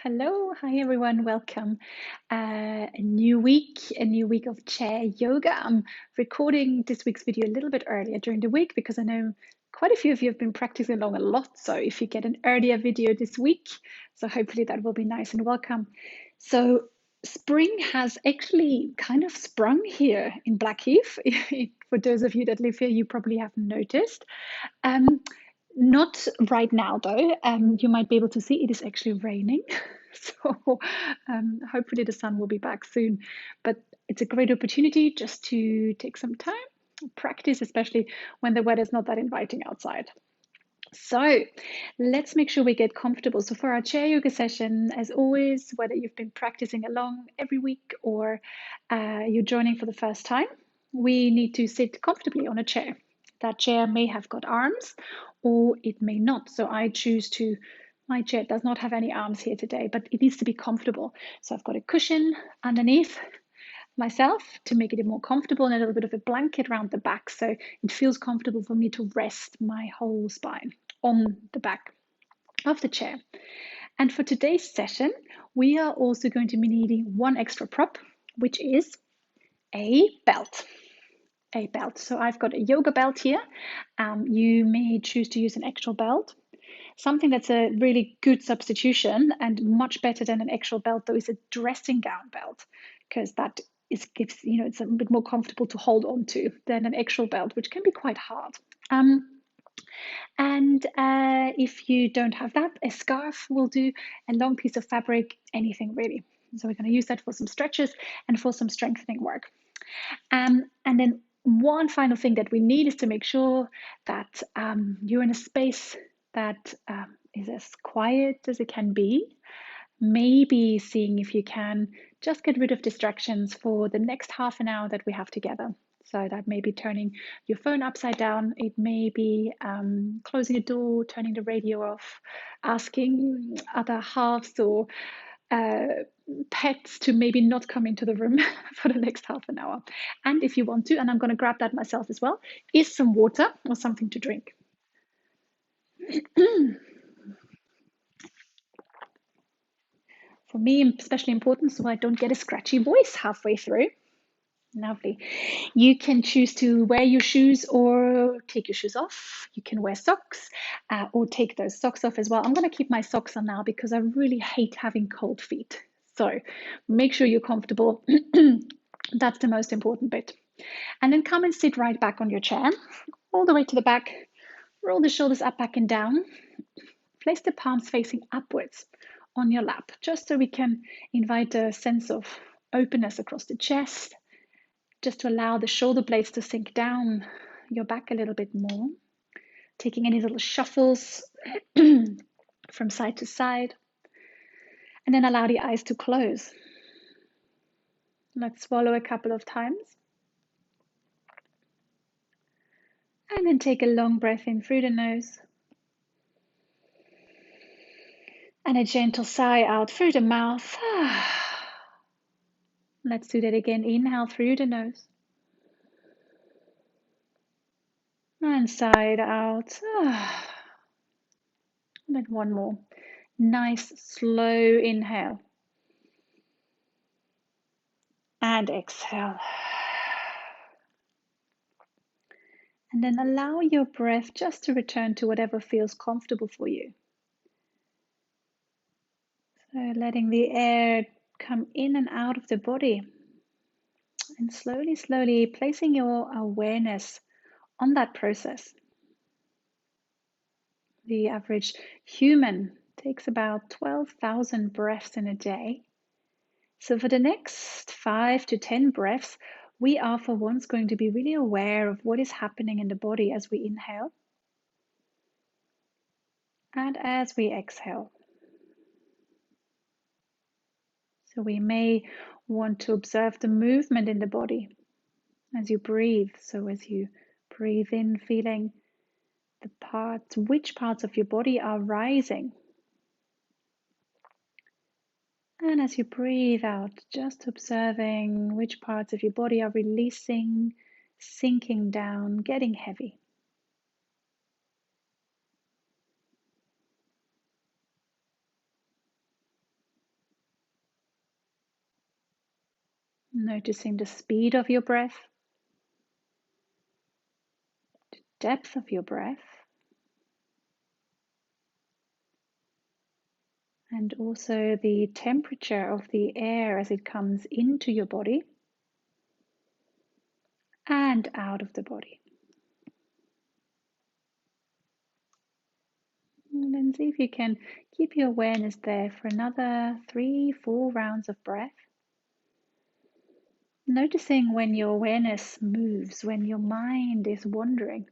Hello, hi everyone, welcome. A new week of chair yoga. I'm recording this week's video a little bit earlier during the week because I know quite a few of you have been practicing along a lot. So if you get an earlier video this week, so hopefully that will be nice and welcome. So spring has actually kind of sprung here in Blackheath. For those of you that live here, you probably haven't noticed. Um, Not right now, though. You might be able to see it is actually raining. So hopefully the sun will be back soon. But it's a great opportunity just to take some time, practice, especially when the weather's not that inviting outside. So let's make sure we get comfortable. So for our chair yoga session, as always, whether you've been practicing along every week or you're joining for the first time, we need to sit comfortably on a chair. That chair may have got arms or it may not. So I choose to, my chair does not have any arms here today, but it needs to be comfortable. So I've got a cushion underneath myself to make it more comfortable and a little bit of a blanket around the back so it feels comfortable for me to rest my whole spine on the back of the chair. And for today's session, we are also going to be needing one extra prop, which is a belt. A belt. So I've got a yoga belt here. You may choose to use an actual belt. Something that's a really good substitution and much better than an actual belt, though, is a dressing gown belt, because that gives, it's a bit more comfortable to hold on to than an actual belt, which can be quite hard. And if you don't have that, a scarf will do, a long piece of fabric, anything really. So we're going to use that for some stretches and for some strengthening work. And then one final thing that we need is to make sure that you're in a space that is as quiet as it can be. Maybe seeing if you can just get rid of distractions for the next half an hour that we have together. So that may be turning your phone upside down. It may be closing a door, turning the radio off, asking other halves or pets to maybe not come into the room for the next half an hour. And if you want to, and I'm going to grab that myself as well, is some water or something to drink. For me, especially important so I don't get a scratchy voice halfway through. Lovely. You can choose to wear your shoes or take your shoes off. You can wear socks or take those socks off as well. I'm going to keep my socks on now because I really hate having cold feet. So make sure you're comfortable. That's the most important bit. And then come and sit right back on your chair, all the way to the back. Roll the shoulders up, back and down. Place the palms facing upwards on your lap, just so we can invite a sense of openness across the chest, just to allow the shoulder blades to sink down your back a little bit more. Taking any little shuffles from side to side. And then allow the eyes to close. Let's swallow a couple of times. And then take a long breath in through the nose. And a gentle sigh out through the mouth. Let's do that again. Inhale through the nose. And sigh out. And then one more. Nice, slow inhale. And exhale. And then allow your breath just to return to whatever feels comfortable for you. So letting the air come in and out of the body. And slowly, slowly placing your awareness on that process. The average human takes about 12,000 breaths in a day. So for the next 5 to 10 breaths, we are for once going to be really aware of what is happening in the body as we inhale and as we exhale. So we may want to observe the movement in the body as you breathe. So as you breathe in, feeling the parts, which parts of your body are rising. And as you breathe out, just observing which parts of your body are releasing, sinking down, getting heavy. Noticing the speed of your breath, the depth of your breath, and also the temperature of the air as it comes into your body and out of the body. And then see if you can keep your awareness there for another 3-4 rounds of breath. Noticing when your awareness moves, when your mind is wandering.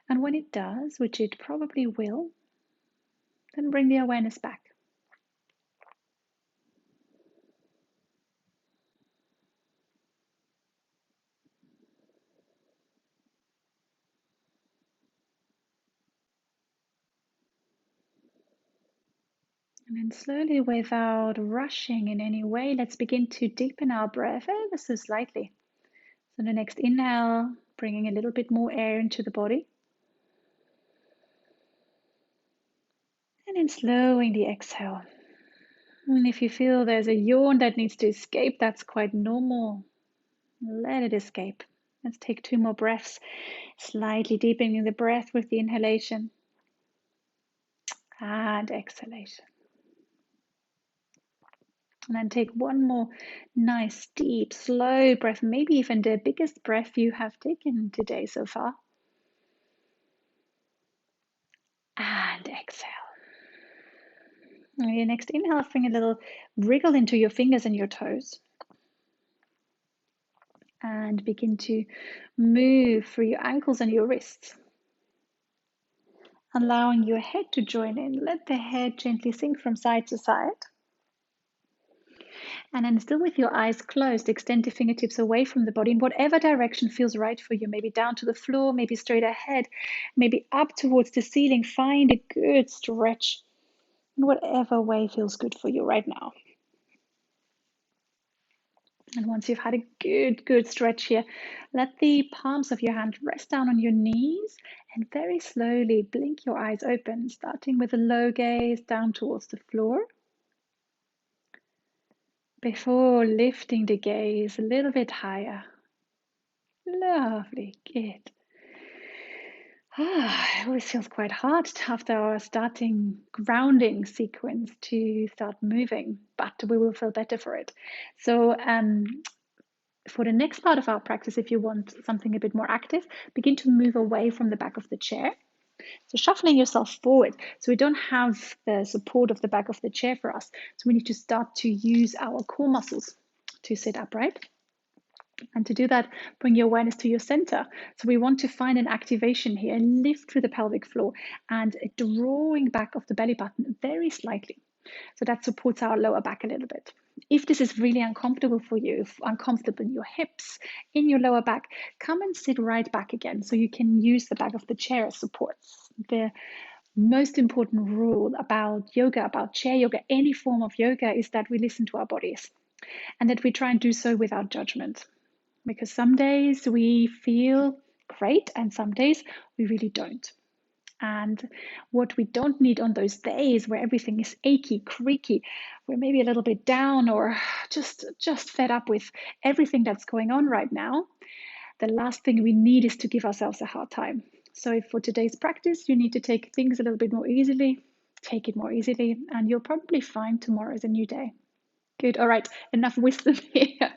And when it does, which it probably will, then bring the awareness back. And then slowly, without rushing in any way, let's begin to deepen our breath ever so slightly. So the next inhale, bringing a little bit more air into the body. And then slowing the exhale. And if you feel there's a yawn that needs to escape, that's quite normal. Let it escape. Let's take 2 more breaths, slightly deepening the breath with the inhalation and exhalation. And then take 1 more nice, deep, slow breath, maybe even the biggest breath you have taken today so far. And exhale. And your next inhale, bring a little wriggle into your fingers and your toes. And begin to move through your ankles and your wrists. Allowing your head to join in. Let the head gently sink from side to side. And then still with your eyes closed, extend the fingertips away from the body in whatever direction feels right for you. Maybe down to the floor, maybe straight ahead, maybe up towards the ceiling. Find a good stretch in whatever way feels good for you right now. And once you've had a good stretch here, let the palms of your hand rest down on your knees and very slowly blink your eyes open, starting with a low gaze down towards the floor. Before lifting the gaze a little bit higher. Lovely, good. It always feels quite hard after our starting grounding sequence to start moving, but we will feel better for it. So for the next part of our practice, if you want something a bit more active, begin to move away from the back of the chair. So shuffling yourself forward. So we don't have the support of the back of the chair for us. So we need to start to use our core muscles to sit upright. And to do that, bring your awareness to your center. So we want to find an activation here, lift through the pelvic floor and a drawing back of the belly button very slightly. So that supports our lower back a little bit. If this is really uncomfortable for you, if uncomfortable in your hips, in your lower back, come and sit right back again so you can use the back of the chair as supports. The most important rule about yoga, about chair yoga, any form of yoga, is that we listen to our bodies and that we try and do so without judgment. Because some days we feel great and some days we really don't. And what we don't need on those days where everything is achy, creaky, we're maybe a little bit down or just fed up with everything that's going on right now, the last thing we need is to give ourselves a hard time. So if for today's practice you need to take things a little bit more easily, take it more easily, and you'll probably find tomorrow is a new day. Good. All right. Enough wisdom here.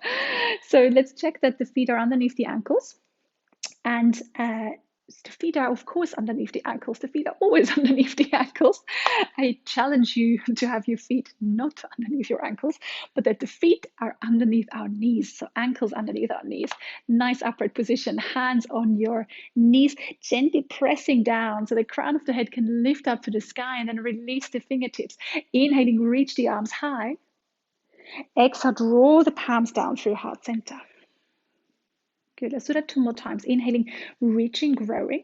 So let's check that the feet are underneath the ankles. And the feet are, of course, underneath the ankles. The feet are always underneath the ankles. I challenge you to have your feet not underneath your ankles, but that the feet are underneath our knees. So ankles underneath our knees. Nice upright position. Hands on your knees, gently pressing down so the crown of the head can lift up to the sky and then release the fingertips. Inhaling, reach the arms high. Exhale, draw the palms down through heart center. Good, let's do that 2 more times. Inhaling, reaching, growing.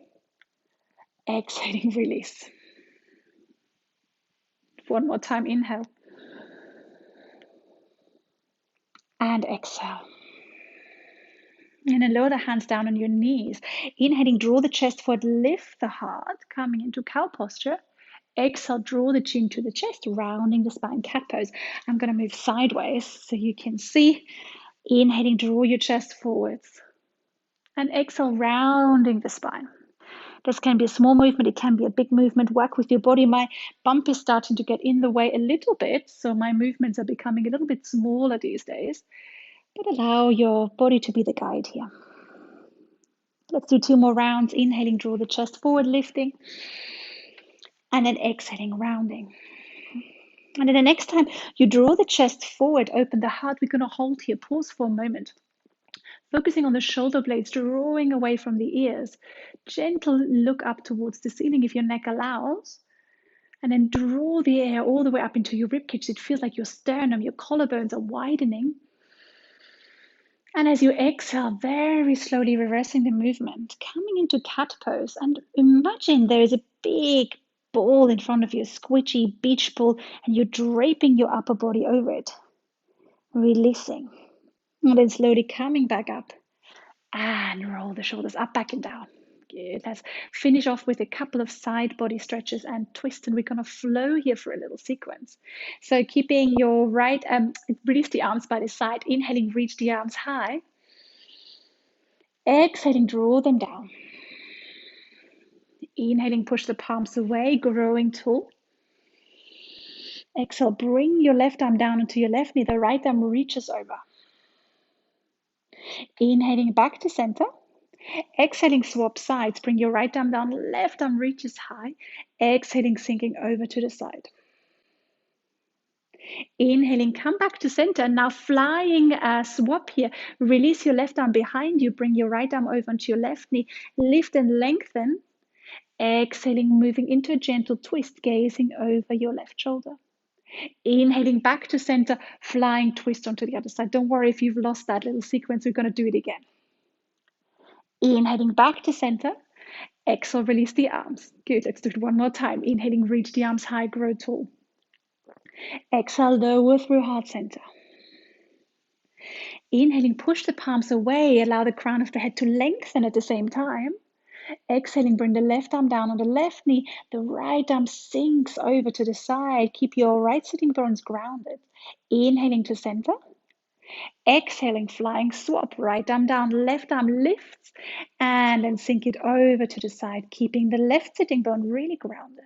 Exhaling, release. 1 more time, inhale. And exhale. And then lower the hands down on your knees. Inhaling, draw the chest forward, lift the heart, coming into cow posture. Exhale, draw the chin to the chest, rounding the spine, cat pose. I'm going to move sideways so you can see Inhaling, draw your chest forwards. And exhale, rounding the spine. This can be a small movement, it can be a big movement. Work with your body. My bump is starting to get in the way a little bit, so my movements are becoming a little bit smaller these days. But allow your body to be the guide here. Let's do 2 more rounds. Inhaling, draw the chest forward, lifting. And then exhaling, rounding. And then the next time you draw the chest forward, open the heart, we're going to hold here. Pause for a moment. Focusing on the shoulder blades, drawing away from the ears. Gentle look up towards the ceiling if your neck allows. And then draw the air all the way up into your ribcage. It feels like your sternum, your collarbones are widening. And as you exhale, very slowly reversing the movement, coming into cat pose. And imagine there is a big ball in front of you, a squishy beach ball, and you're draping your upper body over it, releasing. And then slowly coming back up and roll the shoulders up, back and down. Good. Let's finish off with a couple of side body stretches and twist, and we're going to flow here for a little sequence. So keeping your right, release the arms by the side. Inhaling, reach the arms high. Exhaling, draw them down. Inhaling, push the palms away, growing tall. Exhale, bring your left arm down onto your left knee. The right arm reaches over. Inhaling, back to center. Exhaling, swap sides. Bring your right arm down, left arm reaches high. Exhaling, sinking over to the side. Inhaling, come back to center. Now flying swap here. Release your left arm behind you. Bring your right arm over onto your left knee. Lift and lengthen. Exhaling, moving into a gentle twist, gazing over your left shoulder. Inhaling, back to center, flying twist onto the other side. Don't worry if you've lost that little sequence. We're going to do it again. Inhaling, back to center. Exhale, release the arms. Good. Let's do it one more time. Inhaling, reach the arms high, grow tall. Exhale, lower through heart center. Inhaling, push the palms away. Allow the crown of the head to lengthen at the same time. Exhaling, bring the left arm down on the left knee. The right arm sinks over to the side. Keep your right sitting bones grounded. Inhaling to center. Exhaling, flying swap. Right arm down, left arm lifts. And then sink it over to the side, keeping the left sitting bone really grounded.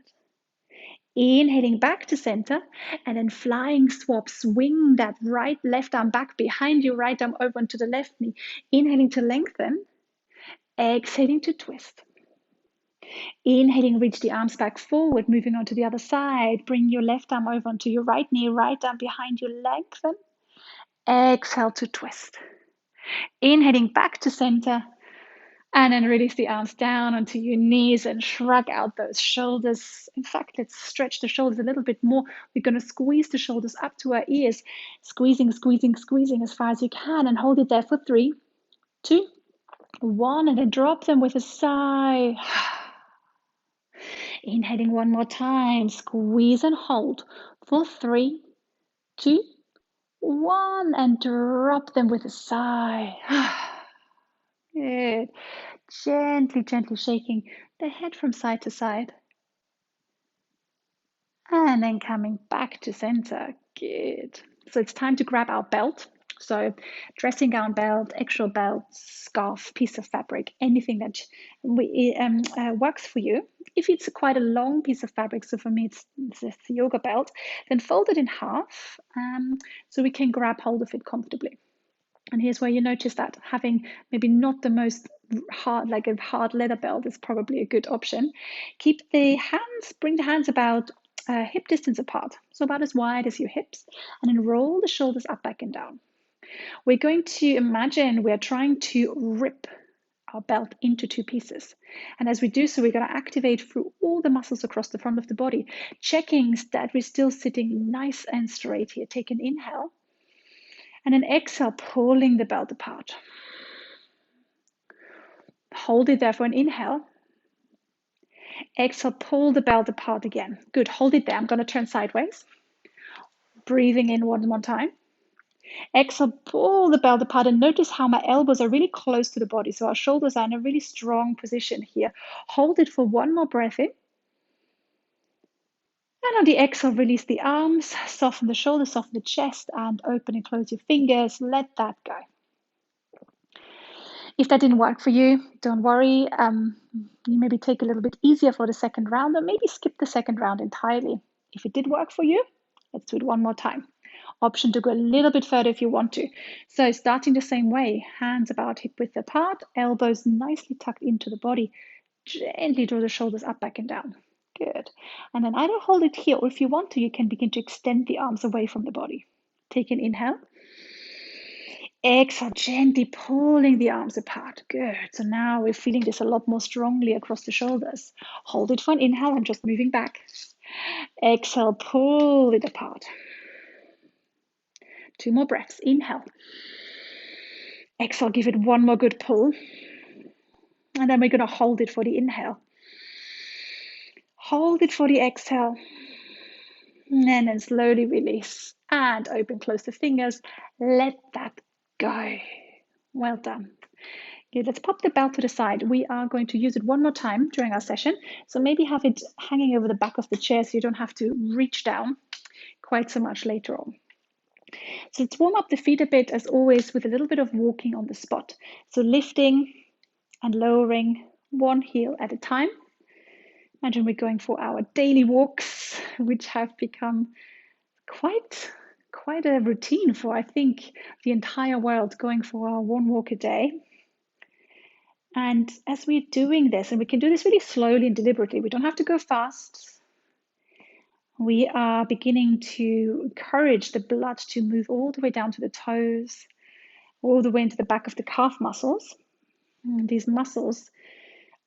Inhaling back to center, and then flying swap. Swing that right left arm back behind you, right arm over onto the left knee. Inhaling to lengthen. Exhaling to twist. Inhaling, reach the arms back forward, moving on to the other side. Bring your left arm over onto your right knee, right arm behind you, lengthen. Exhale to twist. Inhaling back to center, and then release the arms down onto your knees and shrug out those shoulders. In fact, let's stretch the shoulders a little bit more. We're going to squeeze the shoulders up to our ears, squeezing, squeezing, squeezing as far as you can, and hold it there for 3, 2, 1, and then drop them with a sigh. Inhaling one more time, squeeze and hold for 3, 2, 1, and drop them with a sigh. Good. Gently, gently shaking the head from side to side. And then coming back to center. Good. So it's time to grab our belt. So dressing gown belt, extra belt, scarf, piece of fabric, anything that works for you. If it's quite a long piece of fabric, so for me it's the yoga belt, then fold it in half so we can grab hold of it comfortably. And here's where you notice that having maybe not the most hard, like a hard leather belt is probably a good option. Keep the hands, bring the hands about hip distance apart, so about as wide as your hips, and then roll the shoulders up, back, and down. We're going to imagine we're trying to rip our belt into 2 pieces. And as we do so, we're going to activate through all the muscles across the front of the body, checking that we're still sitting nice and straight here. Take an inhale. And then exhale, pulling the belt apart. Hold it there for an inhale. Exhale, pull the belt apart again. Good, hold it there. I'm going to turn sideways. Breathing in one more time. Exhale, pull the belt apart, and notice how my elbows are really close to the body. So our shoulders are in a really strong position here. Hold it for one more breath in. And on the exhale, release the arms, soften the shoulders, soften the chest, and open and close your fingers. Let that go. If that didn't work for you, don't worry. You maybe take a little bit easier for the second round, or maybe skip the second round entirely. If it did work for you, let's do it one more time. Option to go a little bit further if you want to. So starting the same way, hands about hip width apart, elbows nicely tucked into the body. Gently draw the shoulders up, back and down. Good. And then either hold it here, or if you want to, you can begin to extend the arms away from the body. Take an inhale. Exhale, gently pulling the arms apart. Good. So now we're feeling this a lot more strongly across the shoulders. Hold it for an inhale. I'm just moving back. Exhale, pull it apart. 2 more breaths. Inhale. Exhale, give it one more good pull. And then we're going to hold it for the inhale. Hold it for the exhale. And then slowly release. And open, close the fingers. Let that go. Well done. Okay, let's pop the belt to the side. We are going to use it one more time during our session. So maybe have it hanging over the back of the chair so you don't have to reach down quite so much later on. So let's warm up the feet a bit, as always, with a little bit of walking on the spot. So lifting and lowering one heel at a time. Imagine we're going for our daily walks, which have become quite a routine for, I think, the entire world, going for our one walk a day. And as we're doing this, and we can do this really slowly and deliberately, we don't have to go fast. We are beginning to encourage the blood to move all the way down to the toes, all the way into the back of the calf muscles. And these muscles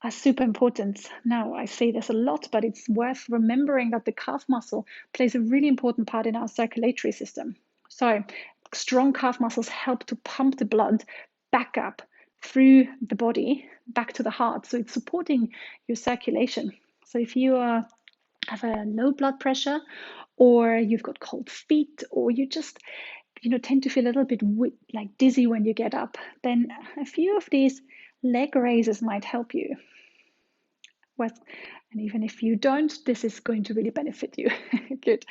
are super important. Now, I say this a lot, but it's worth remembering that the calf muscle plays a really important part in our circulatory system. So strong calf muscles help to pump the blood back up through the body, back to the heart. So it's supporting your circulation. So if you have a low blood pressure, or you've got cold feet, or you just tend to feel a little bit like dizzy when you get up, then a few of these leg raises might help you. And even if you don't, this is going to really benefit you. Good.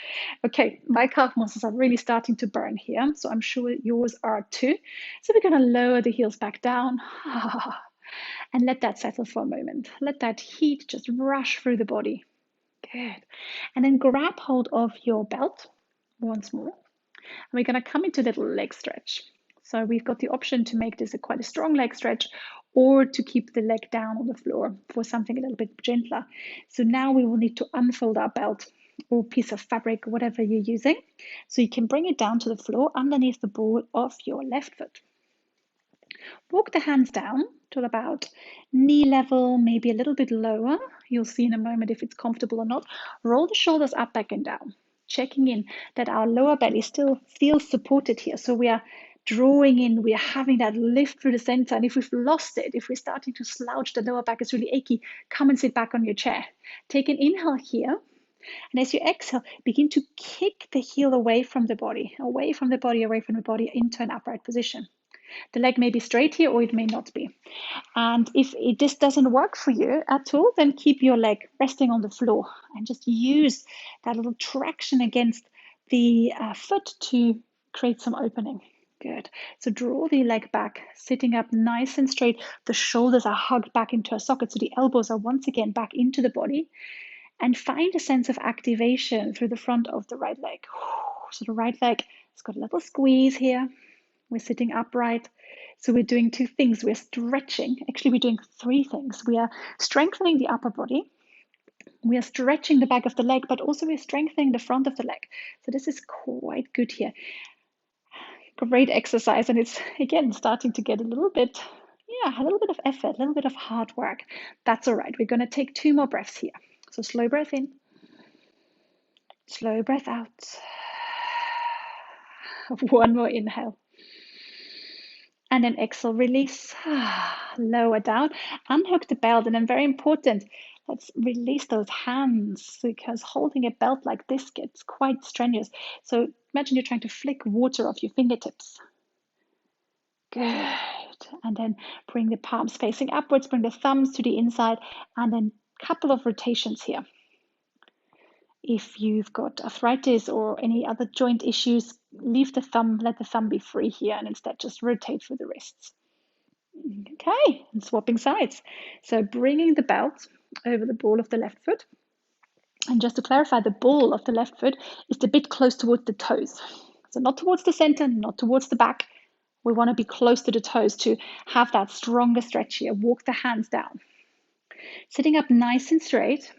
Okay, my calf muscles are really starting to burn here, so I'm sure yours are too. So we're going to lower the heels back down and let that settle for a moment. Let that heat just rush through the body. Good. And then grab hold of your belt once more. And we're going to come into a little leg stretch. So we've got the option to make this quite a strong leg stretch, or to keep the leg down on the floor for something a little bit gentler. So now we will need to unfold our belt or piece of fabric, whatever you're using. So you can bring it down to the floor underneath the ball of your left foot. Walk the hands down to about knee level, maybe a little bit lower. You'll see in a moment if it's comfortable or not. Roll the shoulders up, back and down, checking in that our lower belly still feels supported here. So we are drawing in, we are having that lift through the center. And if we've lost it, if we're starting to slouch, the lower back is really achy, come and sit back on your chair. Take an inhale here. And as you exhale, begin to kick the heel away from the body, away from the body, into an upright position. The leg may be straight here, or it may not be. And if this doesn't work for you at all, then keep your leg resting on the floor and just use that little traction against the foot to create some opening. Good. So draw the leg back, sitting up nice and straight. The shoulders are hugged back into a socket, so the elbows are once again back into the body. And find a sense of activation through the front of the right leg. So the right leg has got a little squeeze here. We're sitting upright. So we're doing 2 things. We're stretching. Actually, we're doing 3 things. We are strengthening the upper body. We are stretching the back of the leg, but also we're strengthening the front of the leg. So this is quite good here. Great exercise. And it's, again, starting to get a little bit of effort, a little bit of hard work. That's all right. We're going to take 2 more breaths here. So slow breath in, slow breath out. 1 more inhale. And then exhale, release, lower down, unhook the belt. And then very important, let's release those hands, because holding a belt like this gets quite strenuous. So imagine you're trying to flick water off your fingertips. Good. And then bring the palms facing upwards, bring the thumbs to the inside, and then a couple of rotations here. If you've got arthritis or any other joint issues, let the thumb be free here, and instead just rotate through the wrists. Okay, and swapping sides. So bringing the belt over the ball of the left foot. And just to clarify, the ball of the left foot is a bit close towards the toes. So not towards the center, not towards the back. We want to be close to the toes to have that stronger stretch here. Walk the hands down. Sitting up nice and straight.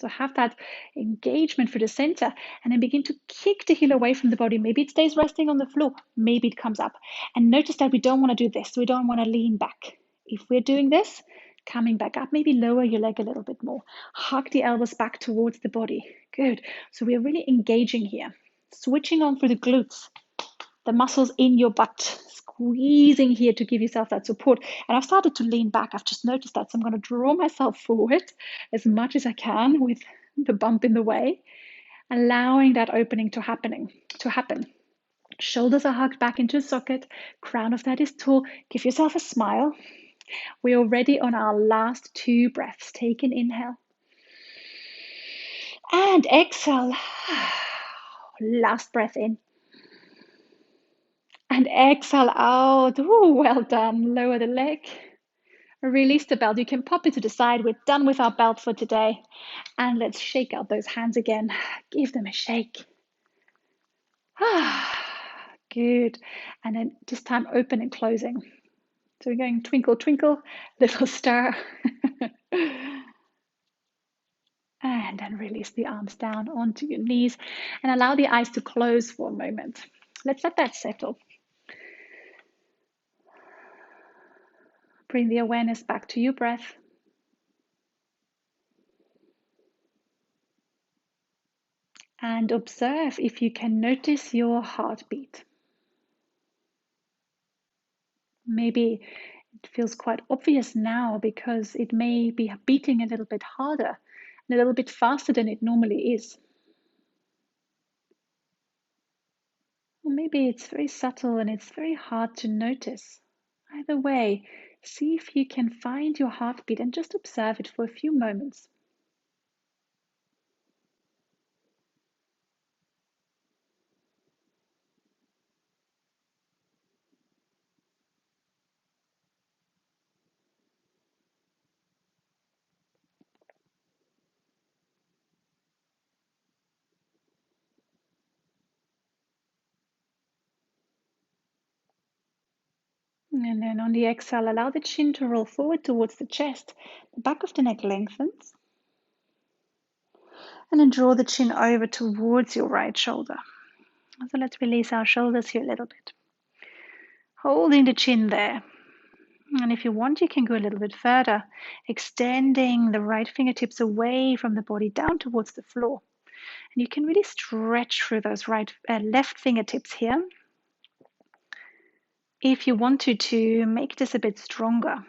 So have that engagement for the center, and then begin to kick the heel away from the body. Maybe it stays resting on the floor. Maybe it comes up. And notice that we don't want to do this. We don't want to lean back. If we're doing this, coming back up, maybe lower your leg a little bit more. Hug the elbows back towards the body. Good. So we're really engaging here. Switching on through the glutes, the muscles in your butt, squeezing here to give yourself that support. And I've started to lean back. I've just noticed that. So I'm going to draw myself forward as much as I can with the bump in the way, allowing that opening to happen. Shoulders are hugged back into a socket. Crown of that is tall. Give yourself a smile. We're already on our last 2 breaths. Take an inhale. And exhale. Last breath in. And exhale out. Ooh, well done. Lower the leg. Release the belt. You can pop it to the side. We're done with our belt for today. And let's shake out those hands again. Give them a shake. Good. And then this time open and closing. So we're going twinkle, twinkle, little star. And then release the arms down onto your knees and allow the eyes to close for a moment. Let's let that settle. Bring the awareness back to your breath. And observe if you can notice your heartbeat. Maybe it feels quite obvious now because it may be beating a little bit harder and a little bit faster than it normally is. Or maybe it's very subtle and it's very hard to notice. Either way, see if you can find your heartbeat and just observe it for a few moments. And then on the exhale, allow the chin to roll forward towards the chest. The back of the neck lengthens. And then draw the chin over towards your right shoulder. So let's release our shoulders here a little bit. Holding the chin there. And if you want, you can go a little bit further, extending the right fingertips away from the body down towards the floor. And you can really stretch through those left fingertips here. If you wanted to make this a bit stronger.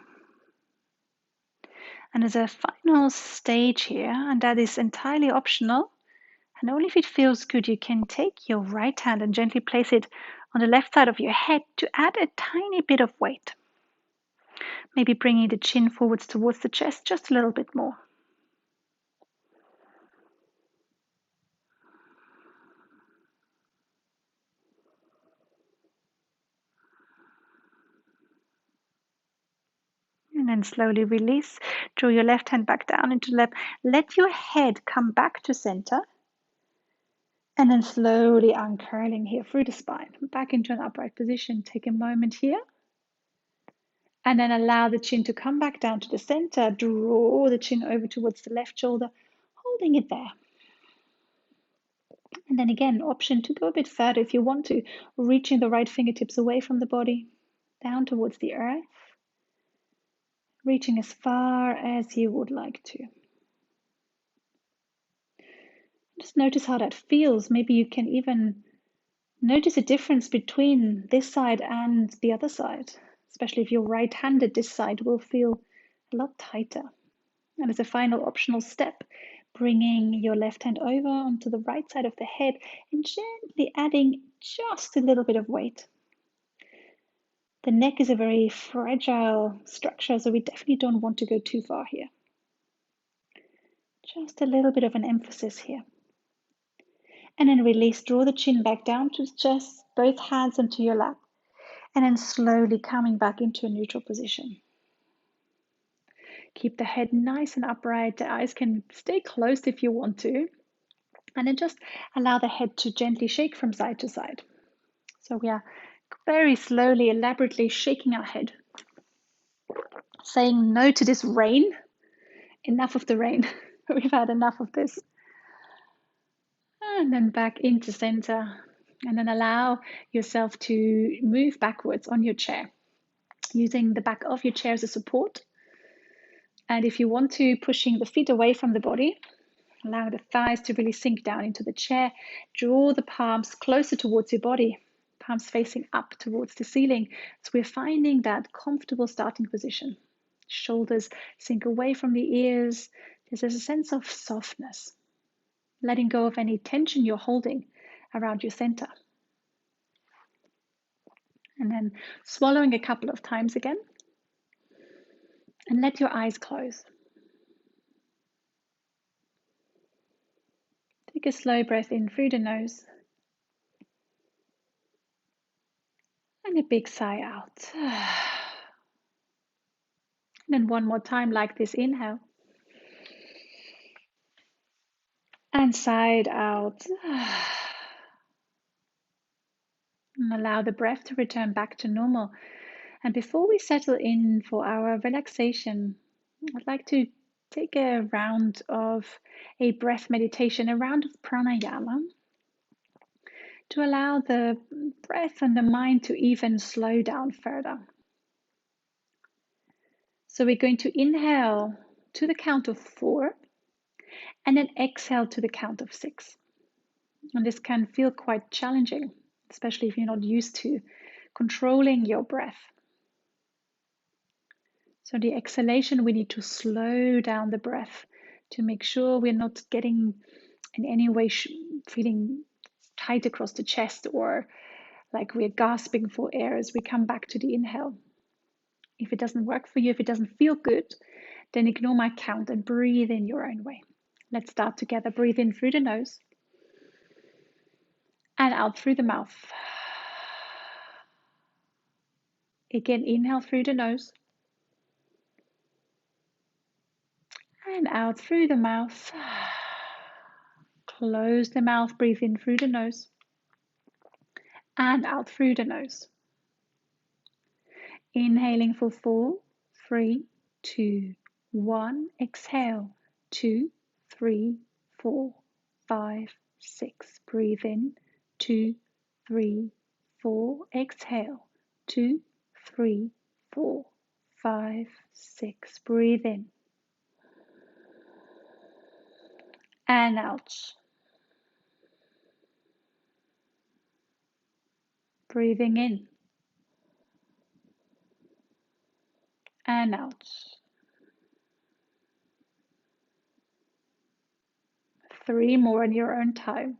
And as a final stage here, and that is entirely optional, and only if it feels good, you can take your right hand and gently place it on the left side of your head to add a tiny bit of weight. Maybe bringing the chin forwards towards the chest just a little bit more. And then slowly release. Draw your left hand back down into lap. Let your head come back to center. And then slowly uncurling here through the spine. Back into an upright position. Take a moment here. And then allow the chin to come back down to the center. Draw the chin over towards the left shoulder, holding it there. And then again, option to go a bit further if you want to, reaching the right fingertips away from the body, down towards the earth, reaching as far as you would like to. Just notice how that feels. Maybe you can even notice a difference between this side and the other side, especially if you're right-handed, this side will feel a lot tighter. And as a final optional step, bringing your left hand over onto the right side of the head and gently adding just a little bit of weight. The neck is a very fragile structure, so we definitely don't want to go too far here. Just a little bit of an emphasis here. And then release, draw the chin back down to the chest, both hands into your lap. And then slowly coming back into a neutral position. Keep the head nice and upright. The eyes can stay closed if you want to. And then just allow the head to gently shake from side to side. So we are very slowly, elaborately shaking our head, saying no to this rain. Enough of the rain. We've had enough of this. And then back into center. And then allow yourself to move backwards on your chair, using the back of your chair as a support. And if you want to, pushing the feet away from the body, allow the thighs to really sink down into the chair. Draw the palms closer towards your body, palms facing up towards the ceiling. So we're finding that comfortable starting position. Shoulders sink away from the ears. There's a sense of softness, letting go of any tension you're holding around your center. And then swallowing a couple of times again. And let your eyes close. Take a slow breath in through the nose. And a big sigh out. And then one more time like this, inhale. And side out. And allow the breath to return back to normal. And before we settle in for our relaxation, I'd like to take a round of a breath meditation, a round of pranayama, to allow the breath and the mind to even slow down further. So we're going to inhale to the count of 4 and then exhale to the count of 6. And this can feel quite challenging, especially if you're not used to controlling your breath. So the exhalation, we need to slow down the breath to make sure we're not getting in any way feeling tight across the chest or like we're gasping for air as we come back to the inhale. If it doesn't work for you, if it doesn't feel good, then ignore my count and breathe in your own way. Let's start together. Breathe in through the nose and out through the mouth. Again, inhale through the nose and out through the mouth. Close the mouth, breathe in through the nose and out through the nose. Inhaling for 4, 3, 2, 1. Exhale, 2, 3, 4, 5, 6. Breathe in, 2, 3, 4. Exhale, 2, 3, 4, 5, 6. Breathe in and out. Breathing in and out. 3 more in your own time.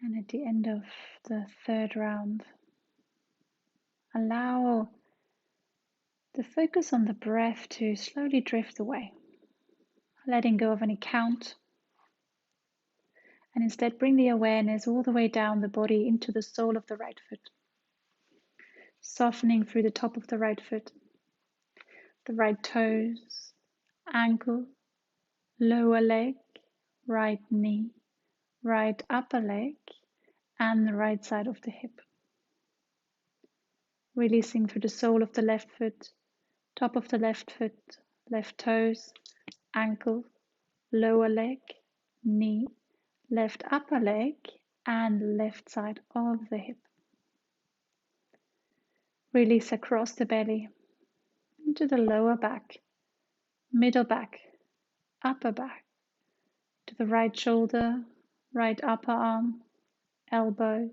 And at the end of the 3rd round, allow the focus on the breath to slowly drift away, letting go of any count, and instead bring the awareness all the way down the body into the sole of the right foot, softening through the top of the right foot, the right toes, ankle, lower leg, right knee, right upper leg, and the right side of the hip. Releasing through the sole of the left foot, top of the left foot, left toes, ankle, lower leg, knee, left upper leg, and left side of the hip. Release across the belly, into the lower back, middle back, upper back, to the right shoulder, right upper arm, elbow,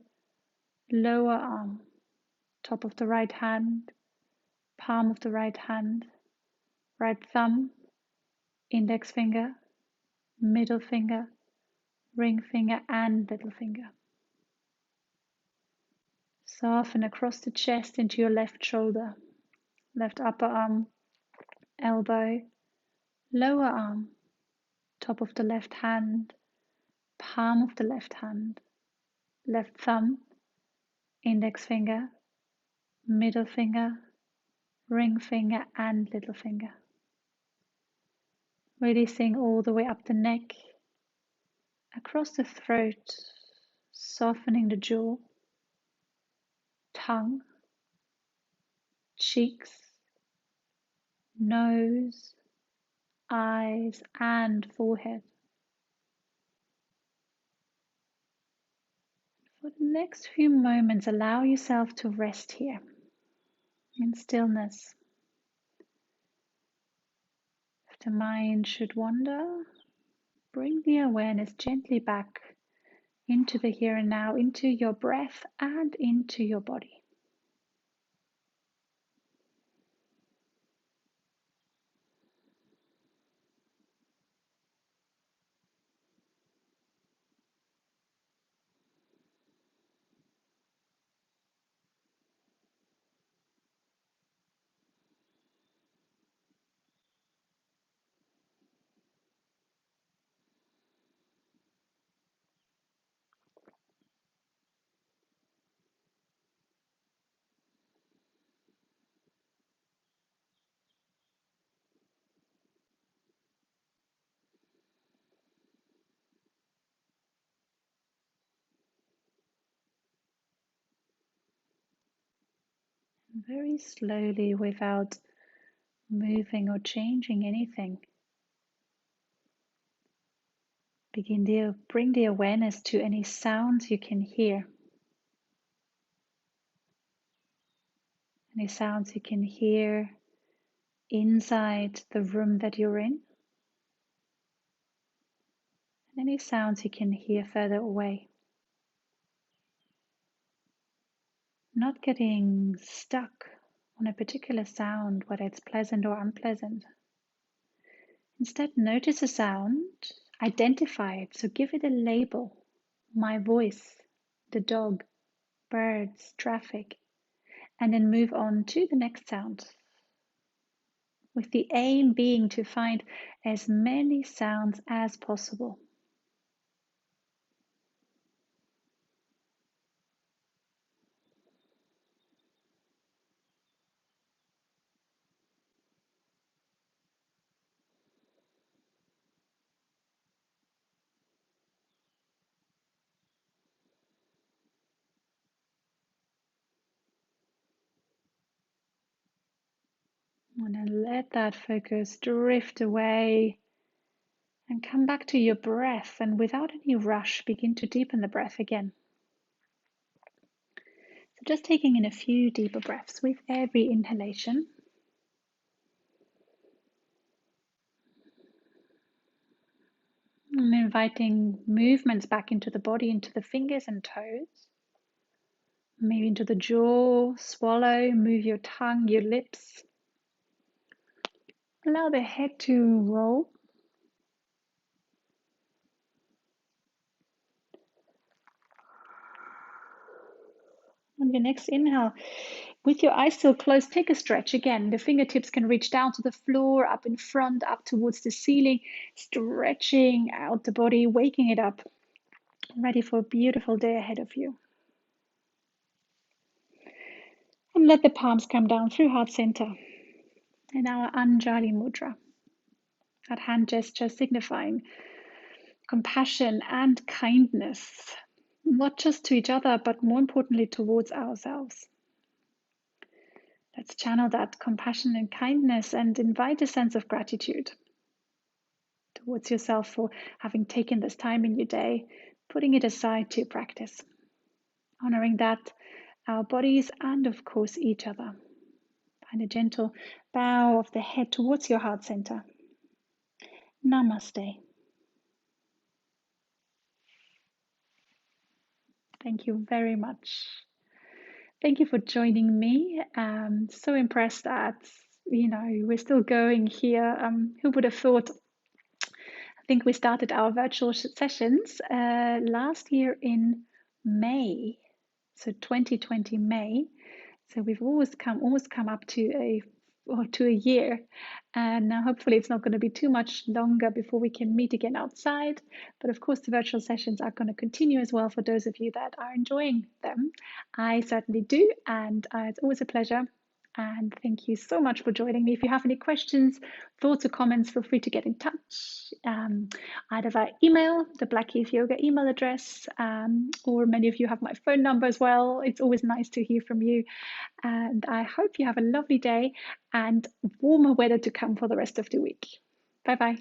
lower arm, top of the right hand, palm of the right hand, right thumb, index finger, middle finger, ring finger, and little finger. Soften across the chest into your left shoulder, left upper arm, elbow, lower arm, top of the left hand, palm of the left hand, left thumb, index finger, middle finger, ring finger, and little finger. Releasing all the way up the neck, across the throat, softening the jaw, tongue, cheeks, nose, eyes, and forehead. For the next few moments, allow yourself to rest here in stillness. If the mind should wander, bring the awareness gently back into the here and now, into your breath and into your body. Very slowly, without moving or changing anything, bring the awareness to any sounds you can hear. Any sounds you can hear inside the room that you're in, and any sounds you can hear further away. Not getting stuck on a particular sound, whether it's pleasant or unpleasant. Instead, notice a sound, identify it, so give it a label. My voice, the dog, birds, traffic, and then move on to the next sound, with the aim being to find as many sounds as possible. And then let that focus drift away and come back to your breath, and without any rush, begin to deepen the breath again. So just taking in a few deeper breaths with every inhalation. And inviting movements back into the body, into the fingers and toes. Maybe into the jaw, swallow, move your tongue, your lips. Allow the head to roll. On your next inhale, with your eyes still closed, take a stretch again. The fingertips can reach down to the floor, up in front, up towards the ceiling, stretching out the body, waking it up, ready for a beautiful day ahead of you. And let the palms come down through heart center in our Anjali Mudra. That hand gesture signifying compassion and kindness, not just to each other, but more importantly towards ourselves. Let's channel that compassion and kindness and invite a sense of gratitude towards yourself for having taken this time in your day, putting it aside to practice, honoring that, our bodies, and of course each other. Find a gentle bow of the head towards your heart center. Namaste. Thank you very much. Thank you for joining me. So impressed that, we're still going here. Who would have thought? I think we started our virtual sessions last year in May, so 2020 May. So we've almost come up to a year, and now hopefully it's not going to be too much longer before we can meet again outside. But of course, the virtual sessions are going to continue as well for those of you that are enjoying them. I certainly do, and it's always a pleasure. And thank you so much for joining me. If you have any questions, thoughts, or comments, feel free to get in touch, either via email, the Blackheath Yoga email address, or many of you have my phone number as well. It's always nice to hear from you. And I hope you have a lovely day and warmer weather to come for the rest of the week. Bye bye.